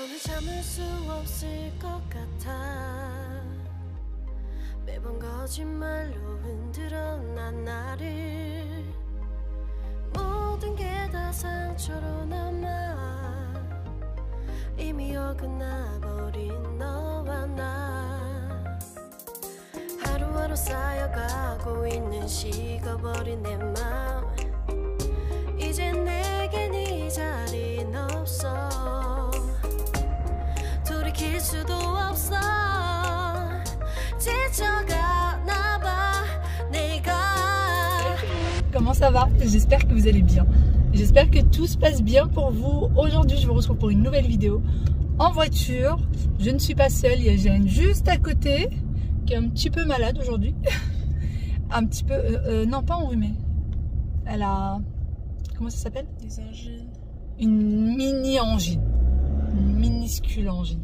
손을 잡을 수 없을 것 같아. 매번 거짓말로 흔들어 난 나를. 모든 게 다 상처로 남아 이미 어긋나버린 너와 나. 하루하루 쌓여가고 있는 식어버린 내 맘. 이제 내겐 이 자리는 없어. 돌이킬 수도 없어. 지쳐가나봐 내가. Comment ça va? J'espère que vous allez bien. J'espère que tout se passe bien pour vous. Aujourd'hui, je vous retrouve pour une nouvelle vidéo en voiture. Je ne suis pas seule, il y a Jeanne juste à côté qui est un petit peu malade aujourd'hui. Un petit peu... non, pas enrhumée. Elle a... Comment ça s'appelle? Des angines. Une mini-angine. Une minuscule angine.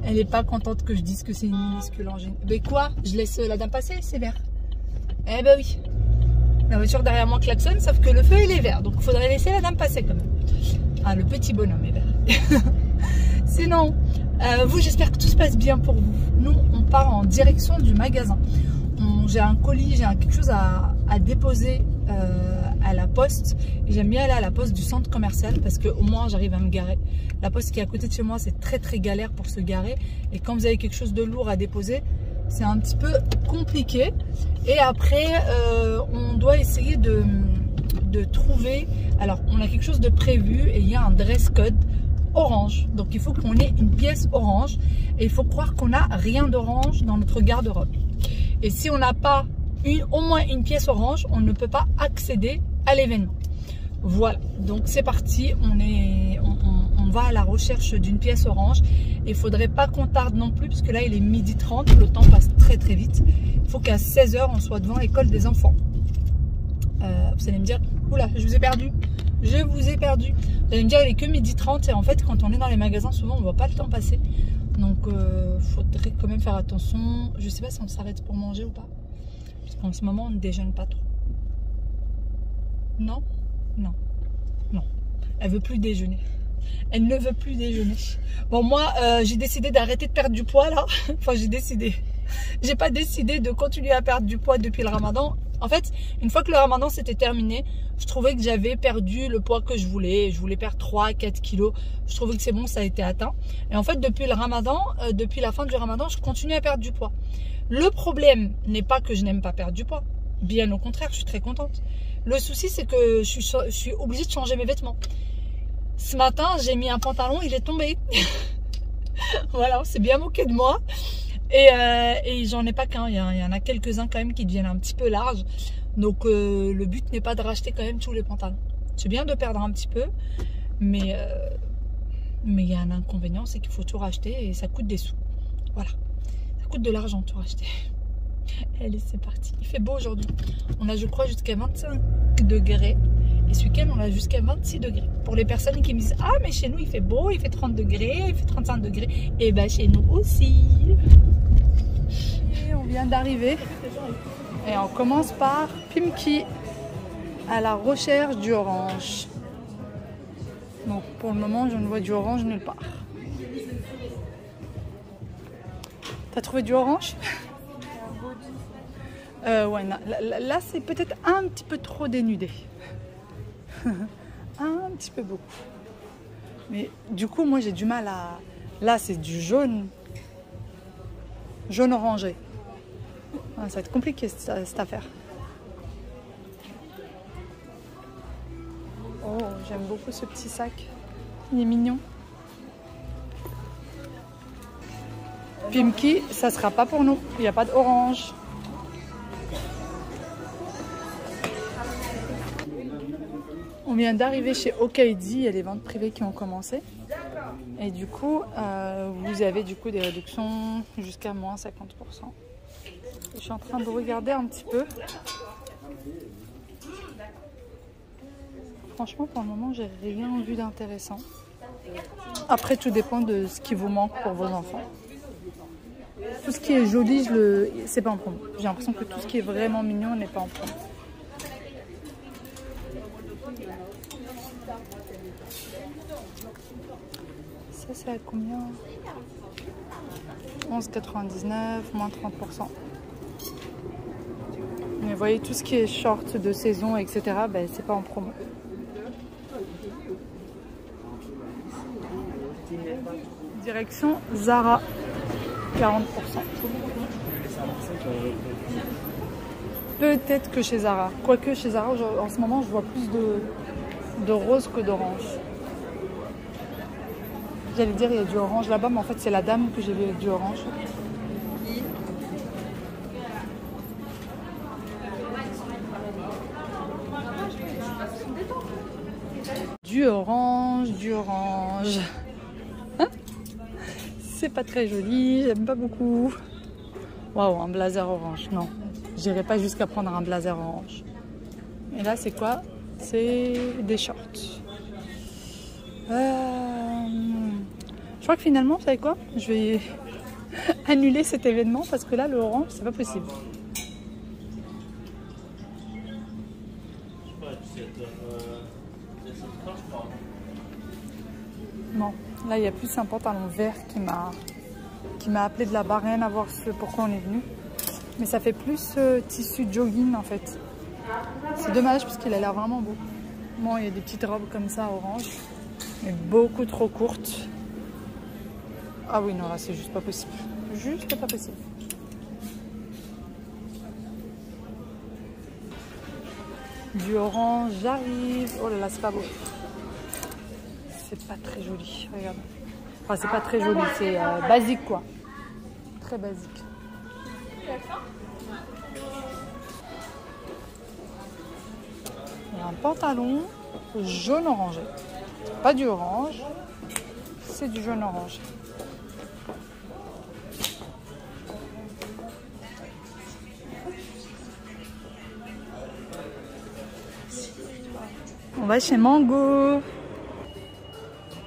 Elle n'est pas contente que je dise que c'est une minuscule angine. Mais quoi? Je laisse la dame passer, c'est vert. Eh ben oui. La voiture derrière moi klaxonne, sauf que le feu il est vert. Donc il faudrait laisser la dame passer quand même. Ah, le petit bonhomme est vert. Sinon, vous, j'espère que tout se passe bien pour vous. Nous, on part en direction du magasin. J'ai un colis, j'ai quelque chose à déposer à la poste. Et j'aime bien aller à la poste du centre commercial parce qu'au moins j'arrive à me garer. La poste qui est à côté de chez moi, c'est très galère pour se garer. Et quand vous avez quelque chose de lourd à déposer, c'est un petit peu compliqué. Et après, on doit essayer de trouver... Alors, on a quelque chose de prévu et il y a un dress code orange. Donc, il faut qu'on ait une pièce orange. Et il faut croire qu'on n'a rien d'orange dans notre garde-robe. Et si on n'a pas au moins une pièce orange, on ne peut pas accéder à l'événement. Voilà, donc c'est parti, on va à la recherche d'une pièce orange. Et il ne faudrait pas qu'on tarde non plus, parce que là il est 12h30, le temps passe très vite. Il faut qu'à 16h on soit devant l'école des enfants. Vous allez me dire, oula, je vous ai perdu. Je vous ai perdu. Vous allez me dire, il est que 12h30 et en fait quand on est dans les magasins, souvent on ne voit pas le temps passer. Donc il faudrait quand même faire attention. Je ne sais pas si on s'arrête pour manger ou pas. Parce qu'en ce moment on ne déjeune pas trop. Non. Non, non, elle veut plus déjeuner. Elle ne veut plus déjeuner. Bon, moi, j'ai décidé d'arrêter de perdre du poids là. Enfin, j'ai décidé. J'ai pas décidé de continuer à perdre du poids depuis le ramadan. En fait, une fois que le ramadan s'était terminé, je trouvais que j'avais perdu le poids que je voulais. Je voulais perdre 3-4 kilos. Je trouvais que c'est bon, ça a été atteint. Et en fait, depuis le ramadan, depuis la fin du ramadan, je continue à perdre du poids. Le problème n'est pas que je n'aime pas perdre du poids. Bien au contraire, je suis très contente. Le souci, c'est que je suis obligée de changer mes vêtements. Ce matin, j'ai mis un pantalon, il est tombé. Voilà, on s'est bien moqué de moi. Et j'en ai pas qu'un, il y en a quelques-uns quand même qui deviennent un petit peu larges. Donc le but n'est pas de racheter quand même tous les pantalons. C'est bien de perdre un petit peu, mais il y a un inconvénient, c'est qu'il faut tout racheter et ça coûte des sous. Voilà, ça coûte de l'argent tout racheter. Allez, c'est parti. Il fait beau aujourd'hui. On a, je crois, jusqu'à 25 degrés. Et ce week-end, on a jusqu'à 26 degrés. Pour les personnes qui me disent, ah, mais chez nous, il fait beau, il fait 30 degrés, il fait 35 degrés. Et ben, chez nous aussi. Et on vient d'arriver. Et on commence par Pimki, à la recherche du orange. Donc, pour le moment, je ne vois du orange nulle part. T'as trouvé du orange ? Ouais, là c'est peut-être un petit peu trop dénudé. Un petit peu beaucoup. Mais du coup, moi j'ai du mal à... Là c'est du jaune. Jaune orangé. Ah, ça va être compliqué cette affaire. Oh, j'aime beaucoup ce petit sac. Il est mignon. Pimki, ça sera pas pour nous. Il n'y a pas d'orange. On vient d'arriver chez Okaidi, il y a les ventes privées qui ont commencé. Et du coup, vous avez du coup des réductions jusqu'à moins 50%. Je suis en train de regarder un petit peu. Franchement, pour le moment, j'ai rien vu d'intéressant. Après, tout dépend de ce qui vous manque pour vos enfants. Tout ce qui est joli, c'est pas en promo. J'ai l'impression que tout ce qui est vraiment mignon n'est pas en promo. Ça, c'est à combien? 11,99, moins 30%. Mais vous voyez, tout ce qui est short de saison, etc., ben, c'est pas en promo. Direction Zara, 40%. Peut-être que chez Zara. Quoique chez Zara, en ce moment, je vois plus de rose que d'orange. J'allais dire, il y a du orange là-bas, mais en fait, c'est la dame que j'ai vu avec du orange. Du orange, du orange. Hein? C'est pas très joli, j'aime pas beaucoup. Waouh, un blazer orange, non. J'irai pas jusqu'à prendre un blazer orange. Et là, c'est quoi? C'est des shorts. Je crois que finalement, vous savez quoi? Je vais annuler cet événement parce que là, le orange, c'est pas possible. Non, là, il y a plus un pantalon vert qui m'a appelé de là-bas. Rien à voir ce pourquoi on est venu. Mais ça fait plus tissu jogging en fait. C'est dommage parce qu'il a l'air vraiment beau. Bon, il y a des petites robes comme ça orange, mais beaucoup trop courtes. Ah oui, non, là c'est juste pas possible. Juste pas possible. Du orange, j'arrive. Oh là là, c'est pas beau. C'est pas très joli, regarde. Enfin, c'est pas très joli, c'est basique quoi. Très basique. Il y a un pantalon jaune orangé. Pas du orange, c'est du jaune orangé. On va chez Mango.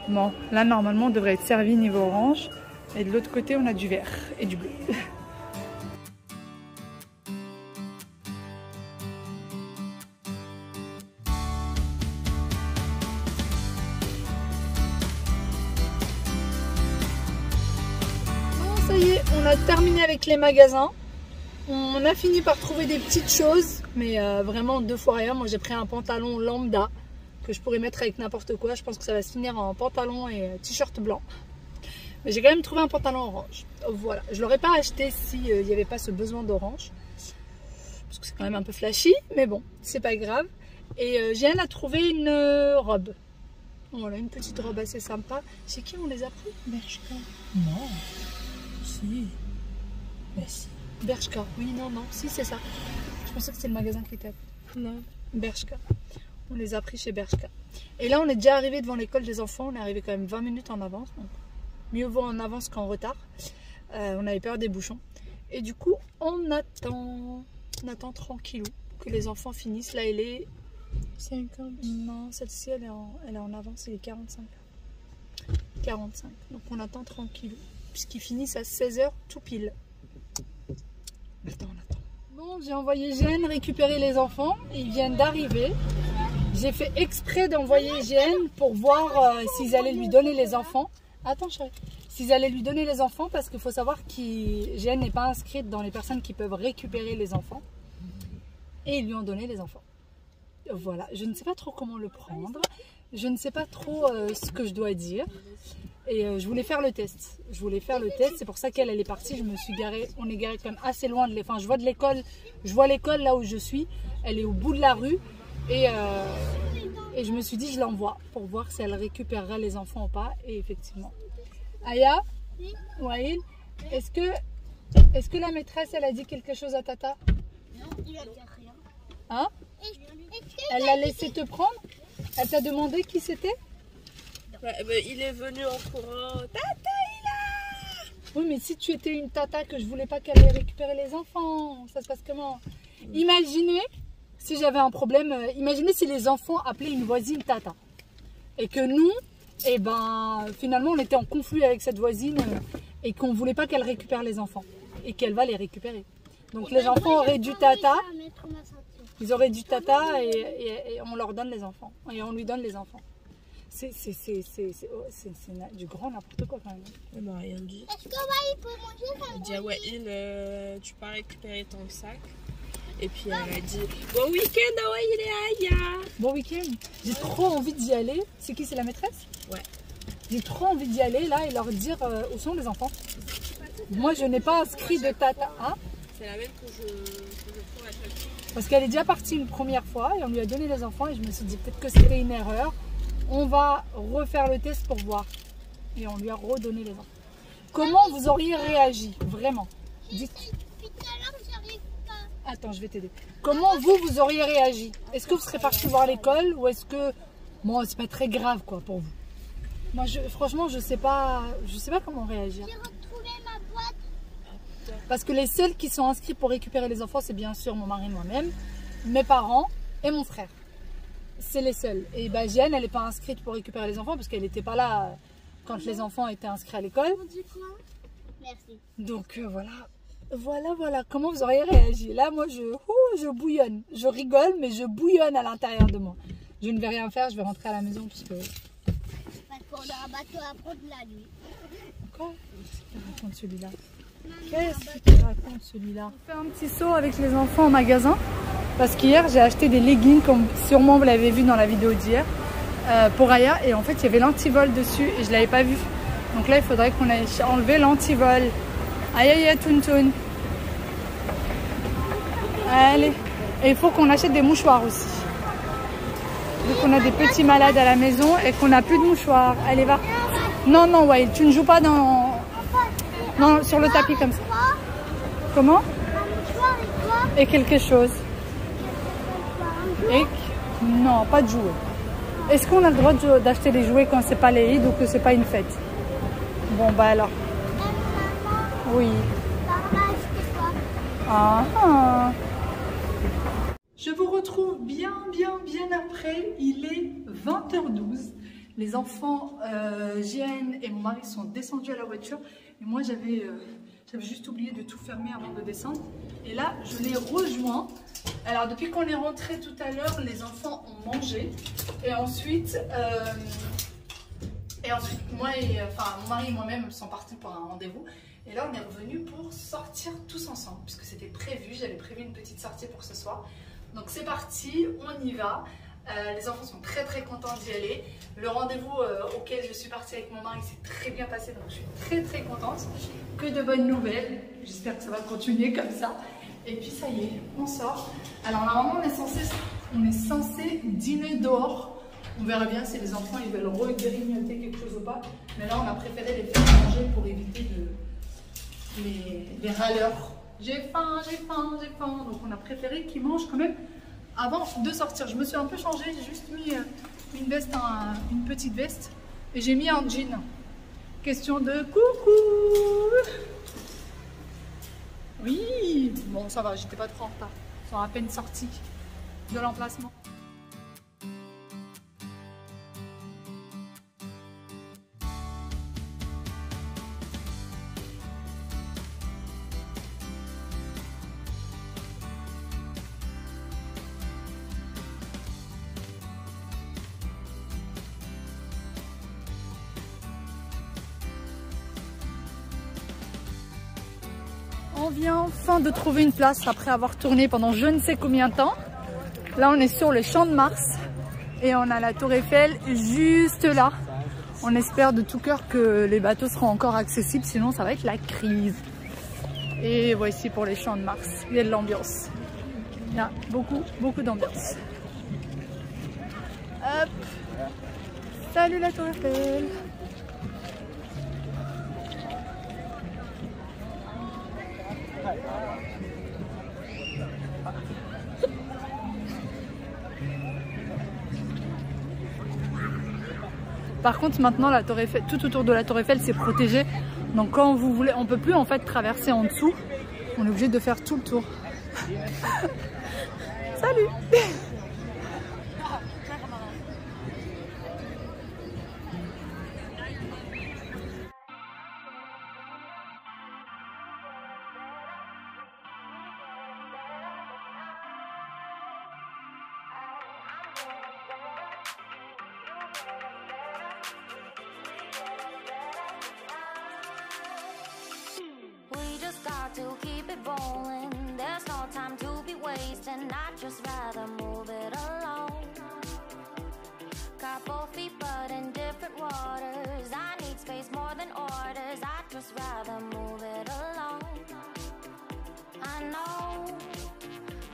Bon, là normalement on devrait être servi niveau orange. Et de l'autre côté on a du vert et du bleu. Bon, ça y est, on a terminé avec les magasins. On a fini par trouver des petites choses, mais vraiment deux fois rien. Moi j'ai pris un pantalon lambda que je pourrais mettre avec n'importe quoi. Je pense que ça va se finir en pantalon et t-shirt blanc. Mais j'ai quand même trouvé un pantalon orange. Voilà, je ne l'aurais pas acheté s'il n'y avait pas ce besoin d'orange. Parce que c'est quand même un peu flashy, mais bon, c'est pas grave. Et Jeanne a trouvé une robe. Voilà, une petite robe assez sympa. C'est qui on les a pris? Bershka. Non. Si. Mais si. Bershka. Oui, non, non. Si, c'est ça. Je pensais que c'était le magasin qui était. Non. Bershka. On les a pris chez Bershka. Et là, on est déjà arrivé devant l'école des enfants. On est arrivé quand même 20 minutes en avance. Donc mieux vaut en avance qu'en retard. On avait peur des bouchons. Et du coup, on attend tranquillou que les enfants finissent. Là, elle est 50. Non, celle-ci, elle est en avance. Il est 45. 45. Donc, on attend tranquillou. Puisqu'ils finissent à 16 h tout pile. On attend. Bon, j'ai envoyé Jeanne récupérer les enfants. Ils viennent d'arriver. J'ai fait exprès d'envoyer Jeanne pour voir s'ils allaient lui donner les enfants. Attends chérie. S'ils allaient lui donner les enfants, parce qu'il faut savoir que Jeanne n'est pas inscrite dans les personnes qui peuvent récupérer les enfants. Et ils lui ont donné les enfants. Voilà, je ne sais pas trop comment le prendre. Je ne sais pas trop ce que je dois dire. Et je voulais faire le test. C'est pour ça qu'elle est partie. Je me suis garée. On est garé quand même assez loin de l'école. Enfin, je vois de l'école. Je vois l'école là où je suis. Elle est au bout de la rue. Et je me suis dit, je l'envoie pour voir si elle récupérera les enfants ou pas. Et effectivement. Aya, Waïl, est-ce que la maîtresse, elle a dit quelque chose à Tata? Non, il a dit rien. Hein? Elle l'a laissé te prendre? Elle t'a demandé qui c'était? Ouais, ben, il est venu en courant. Tata, il a. Oui, mais si tu étais une tata que je voulais pas qu'elle aille récupérer les enfants, ça se passe comment? Imaginez si j'avais un problème, imaginez si les enfants appelaient une voisine tata. Et que nous, eh ben, finalement, on était en conflit avec cette voisine et qu'on voulait pas qu'elle récupère les enfants. Et qu'elle va les récupérer. Donc les enfants auraient du tata. Ils auraient du tata et on leur donne les enfants. Et on lui donne les enfants. C'est du grand n'importe quoi quand même. Elle m'a rien dit. Est-ce que Wai peut manger ça? Elle dit, ah ouais, tu peux récupérer ton sac. Et puis elle a dit, bon week-end, ah ouais, il est Aya. Bon week-end. J'ai trop envie d'y aller. C'est qui, c'est la maîtresse? Ouais. J'ai trop envie d'y aller là et leur dire où sont les enfants. Moi, je n'ai pas inscrit de tata. Hein? C'est la même que je prends à chaque fois. Parce qu'elle est déjà partie une première fois et on lui a donné les enfants et je me suis dit peut-être que c'était une erreur. On va refaire le test pour voir. Et on lui a redonné les enfants. Comment vous auriez réagi? Vraiment. Dites. Depuis tout à l'heure, j'arrive pas. Attends, je vais t'aider. Comment vous auriez réagi? Est-ce que vous serez parti voir l'école ou est-ce que... Bon, c'est pas très grave quoi pour vous. Moi, franchement, je sais pas comment réagir. J'ai retrouvé ma boîte. Parce que les seuls qui sont inscrits pour récupérer les enfants, c'est bien sûr mon mari, moi-même, mes parents et mon frère. C'est les seuls. Et bah, Jeanne, elle n'est pas inscrite pour récupérer les enfants parce qu'elle n'était pas là quand les enfants étaient inscrits à l'école. On dit quoi? Merci. Donc voilà. Voilà. Comment vous auriez réagi? Là, moi, je bouillonne. Je rigole, mais je bouillonne à l'intérieur de moi. Je ne vais rien faire, je vais rentrer à la maison puisque... Parce qu'on a un bateau à prendre la nuit. Quoi? Qu'est-ce qu'il raconte celui-là? Qu'est-ce qu'il raconte celui-là? On fait un petit saut avec les enfants au magasin parce qu'hier j'ai acheté des leggings comme sûrement vous l'avez vu dans la vidéo d'hier pour Aya et en fait il y avait l'antivol dessus et je l'avais pas vu. Donc là il faudrait qu'on aille enlever l'antivol. Aïe Toun. Allez. Et il faut qu'on achète des mouchoirs aussi. Vu qu'on a des petits malades à la maison et qu'on n'a plus de mouchoirs. Allez va. Non Wael, tu ne joues pas dans... Non, sur le tapis comme ça. Comment? Un mouchoir et quoi? Et quelque chose. Et... Non, pas de jouets. Est-ce qu'on a le droit d'acheter des jouets quand c'est pas les Eid ou que c'est pas une fête? Bon bah alors. Maman, Oui. papa, acheter quoi? Ah. Je vous retrouve bien après. Il est 20h12. Les enfants, Jeanne et mon mari sont descendus à la voiture. Et moi, j'avais juste oublié de tout fermer avant de descendre. Et là, je les rejoins. Alors, depuis qu'on est rentré tout à l'heure, les enfants ont mangé. Et ensuite, mon mari et moi-même sont partis pour un rendez-vous. Et là, on est revenus pour sortir tous ensemble. Puisque c'était prévu, j'avais prévu une petite sortie pour ce soir. Donc, c'est parti, on y va. Les enfants sont très contents d'y aller. Le rendez-vous auquel je suis partie avec mon mari s'est très bien passé, donc je suis très contente. Que de bonnes nouvelles. J'espère que ça va continuer comme ça. Et puis ça y est, on sort. Alors normalement on est censé dîner dehors. On verra bien si les enfants ils veulent regrignoter quelque chose ou pas. Mais là on a préféré les faire manger pour éviter les râleurs. J'ai faim. Donc on a préféré qu'ils mangent quand même avant de sortir. Je me suis un peu changée, j'ai juste mis une veste, une petite veste et j'ai mis un jean. Question de coucou. Oui, bon ça va, j'étais pas trop en retard. Ils sont à peine sortis de l'emplacement. On vient enfin de trouver une place après avoir tourné pendant je ne sais combien de temps. Là on est sur le Champ de Mars et on a la Tour Eiffel juste là. On espère de tout cœur que les bateaux seront encore accessibles, sinon ça va être la crise. Et voici pour les Champs de Mars, il y a de l'ambiance. Il y a beaucoup d'ambiance. Hop. Salut la Tour Eiffel. Par contre maintenant la Tour Eiffel, tout autour de la Tour Eiffel c'est protégé. Donc quand vous voulez, on peut plus en fait traverser en dessous. On est obligé de faire tout le tour. Salut. We just got to keep it rolling. There's no time to be wasting. I'd just rather move it along. Got both feet but in different waters. I need space more than orders. I'd just rather move it along. I know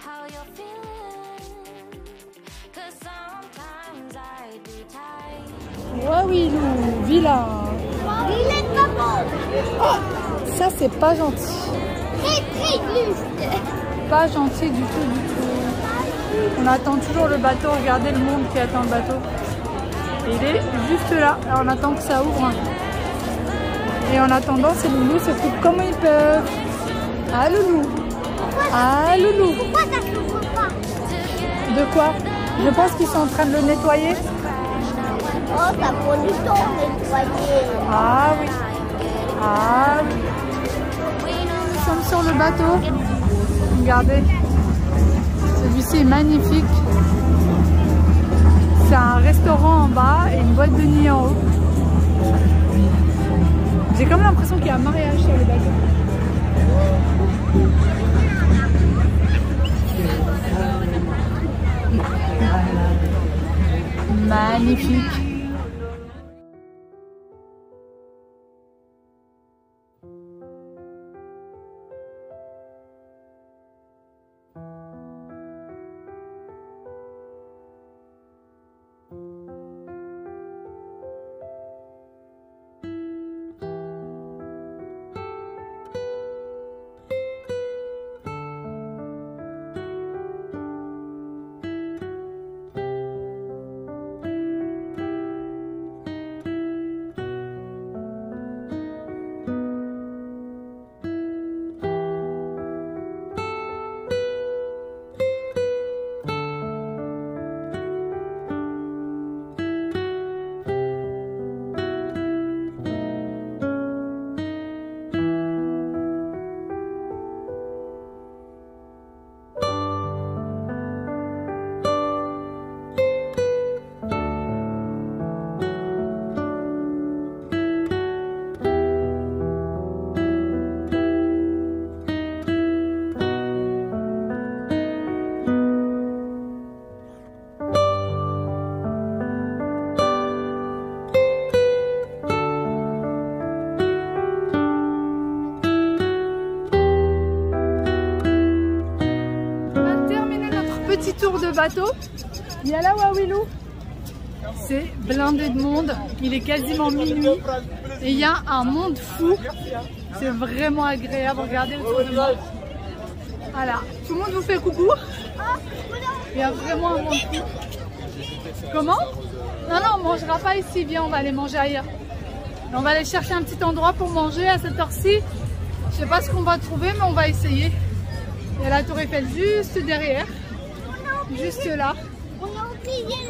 how you're feeling, 'cause sometimes I do tight. Wawilou, villa. Il est pas bon. Oh, ça c'est pas gentil. Très très juste. Pas gentil du tout, du tout. On attend toujours le bateau. Regardez le monde qui attend le bateau. Et il est juste là. Alors on attend que ça ouvre. Et en attendant, ces loulous s'occupent comme ils peuvent. Ah loulou. Ah loulou. Pourquoi ça s'ouvre pas? De quoi? Je pense qu'ils sont en train de le nettoyer. Oh, ça prend du temps de nettoyer. Ah oui. Ah oui. Nous sommes sur le bateau. Regardez. Celui-ci est magnifique. C'est un restaurant en bas et une boîte de nuit en haut. J'ai comme l'impression qu'il y a un mariage sur le bateau. Magnifique. Tour de bateau. Il y a là Wawilou. C'est blindé de monde. Il est quasiment minuit. Et il y a un monde fou. C'est vraiment agréable. Regardez autour de moi. Voilà. Tout le monde vous fait coucou. Il y a vraiment un monde fou. Comment? Non, non, on ne mangera pas ici. Viens, on va aller manger ailleurs. On va aller chercher un petit endroit pour manger à cette heure-ci. Je sais pas ce qu'on va trouver, mais on va essayer. Il y a la tour Eiffel juste derrière. Juste là. On a oublié